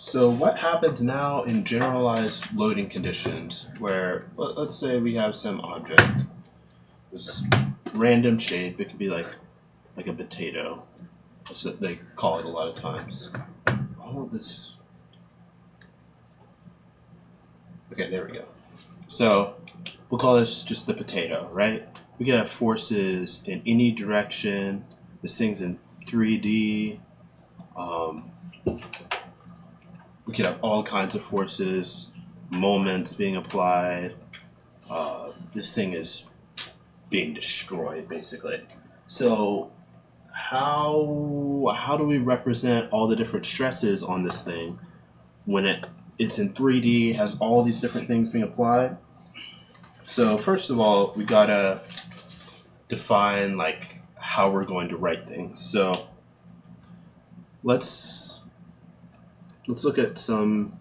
So what happens now in generalized loading conditions where let's say we have some object, this random shape, it could be like a potato. That's what they call it a lot of times. Oh, this. Okay, there we go. So we'll call this just the potato, right? We can have forces in any direction. This thing's in 3D. We could have all kinds of forces, moments being applied. This thing is being destroyed, basically. So how do we represent all the different stresses on this thing when it's in 3D, has all these different things being applied? So first of all, we gotta define how we're going to write things. So let's look at some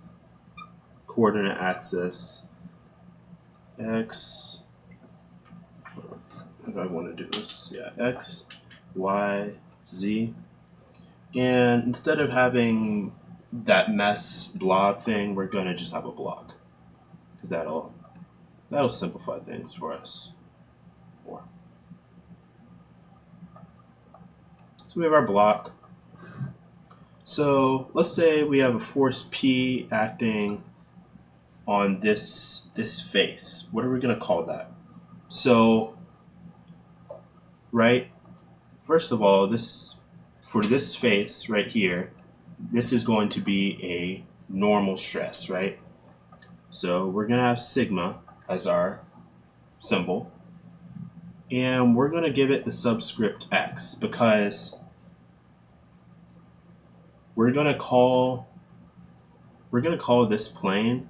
coordinate axis. X. How do I want to do this? Yeah, X, Y, Z. And instead of having that mess blob thing, we're going to just have a block. Because that'll simplify things for us more. So we have our block. So let's say we have a force P acting on this face. What are we going to call that? So, right, first of all, for this face right here, this is going to be a normal stress, right? So we're going to have sigma as our symbol, and we're going to give it the subscript x because we're going to call this plane,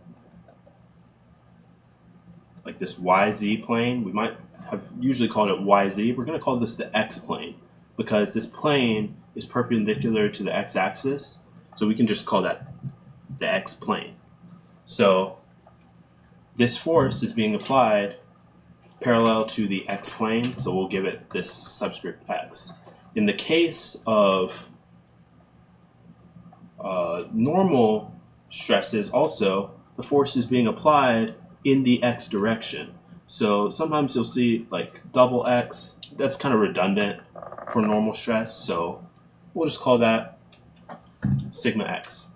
like this YZ plane. We might have usually called it YZ. We're going to call this the x plane because this plane is perpendicular to the x-axis, so we can just call that the x plane. So this force is being applied parallel to the x plane, so we'll give it this subscript x. In the case of normal stresses, also, the force is being applied in the x direction. So sometimes you'll see double x. That's kind of redundant for normal stress, so we'll just call that sigma x.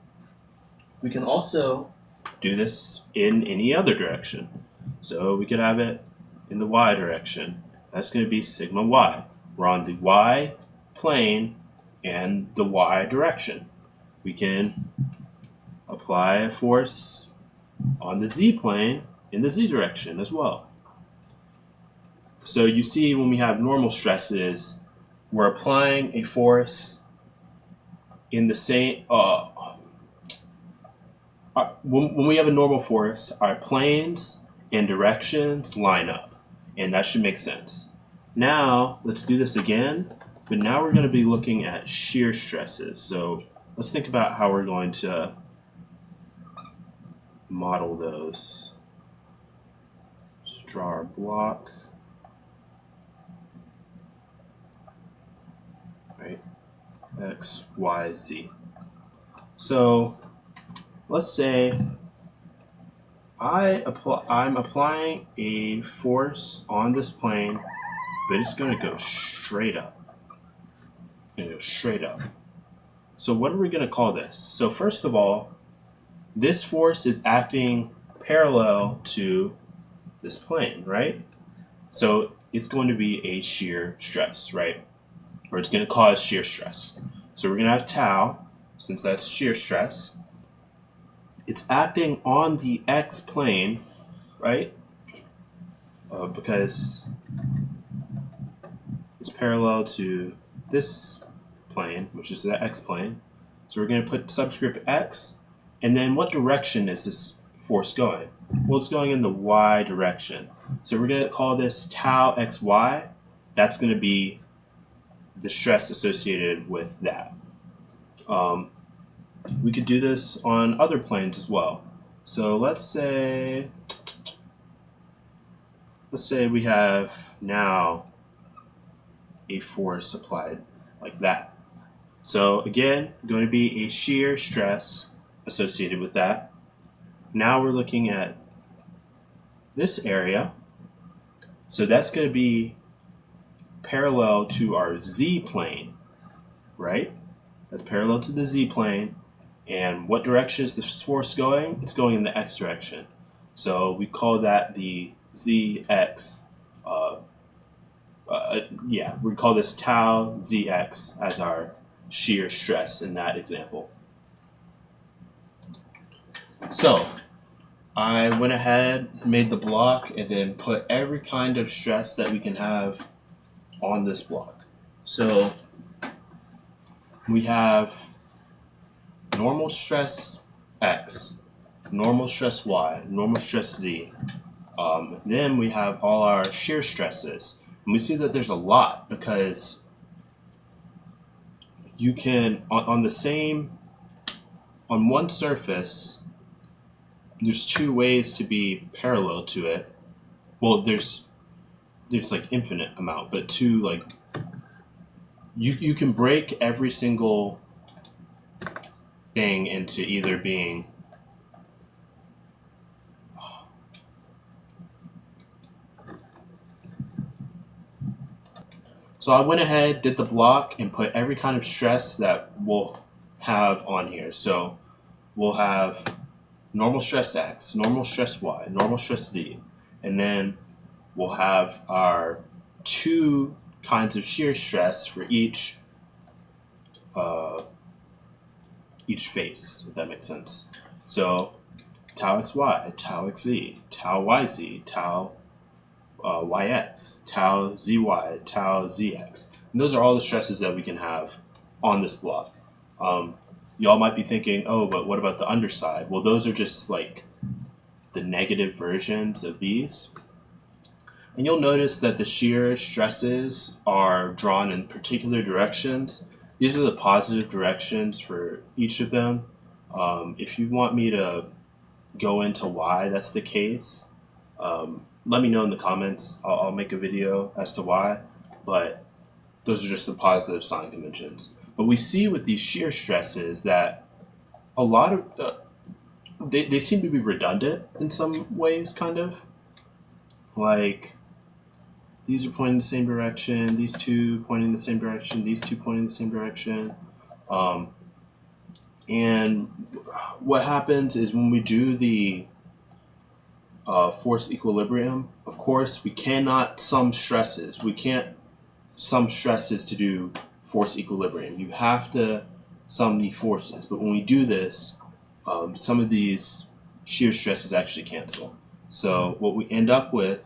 We can also do this in any other direction. So we could have it in the y direction. That's going to be sigma y. We're on the y plane and the y direction. We can apply a force on the z plane in the z direction as well. So you see, when we have normal stresses, we're applying a force in the same when we have a normal force, our planes and directions line up, and that should make sense. Now let's do this again, but now we're going to be looking at shear stresses. So let's think about how we're going to model those. Just draw our block. Right? X, Y, Z. So let's say I'm applying a force on this plane, but it's going to go straight up. So what are we going to call this? So first of all, this force is acting parallel to this plane, right? So it's going to be a shear stress, right? Or it's going to cause shear stress. So we're going to have tau, since that's shear stress. It's acting on the x plane, right? Because it's parallel to this plane, which is the x plane. So we're going to put subscript x. And then what direction is this force going? Well, it's going in the y direction. So we're going to call this tau xy. That's going to be the stress associated with that. We could do this on other planes as well. So let's say we have now a force applied like that. So again, going to be a shear stress associated with that. Now we're looking at this area. So that's going to be parallel to our z plane, right? That's parallel to the z plane. And what direction is this force going? It's going in the x direction. So we call that the zx. We call this tau zx as our shear stress in that example. So I went ahead, made the block, and then put every kind of stress that we can have on this block. So we have normal stress X, normal stress Y, normal stress Z. Then we have all our shear stresses. And we see that there's a lot because you can, on one surface, there's two ways to be parallel to it. Well, there's like infinite amount, but two, like, you can break every single thing into either being so I went ahead, did the block, and put every kind of stress that we'll have on here. So we'll have normal stress X, normal stress Y, normal stress Z, and then we'll have our two kinds of shear stress for each face, if that makes sense. So tau xy, tau xz, tau yz, tau yx, tau zy, tau zx. And those are all the stresses that we can have on this block. Y'all might be thinking, oh, but what about the underside? Well, those are just like the negative versions of these. And you'll notice that the shear stresses are drawn in particular directions. These are the positive directions for each of them. If you want me to go into why that's the case, let me know in the comments. I'll make a video as to why, but those are just the positive sign conventions. But we see with these shear stresses that a lot of they seem to be redundant in some ways, kind of. Like, these are pointing in the same direction, these two pointing in the same direction, these two pointing in the same direction. And what happens is when we do the force equilibrium, of course, we cannot sum stresses. We can't sum stresses to do force equilibrium. You have to sum the forces. But when we do this, some of these shear stresses actually cancel. So what we end up with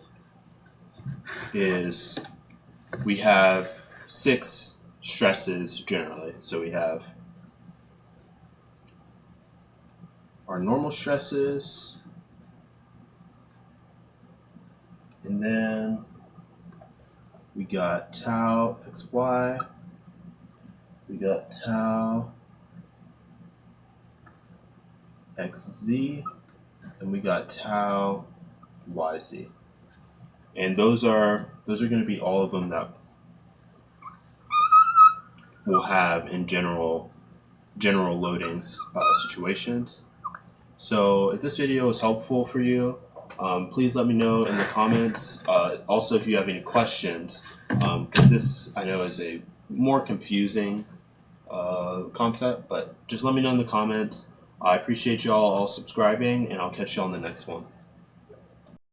is we have 6 stresses generally. So we have our normal stresses, and then we got tau xy, we got tau xz, and we got tau yz. And those are going to be all of them that we'll have in general loading situations. So if this video was helpful for you, please let me know in the comments. Also, if you have any questions, because this I know is a more confusing concept, but just let me know in the comments. I appreciate y'all all subscribing, and I'll catch you on the next one.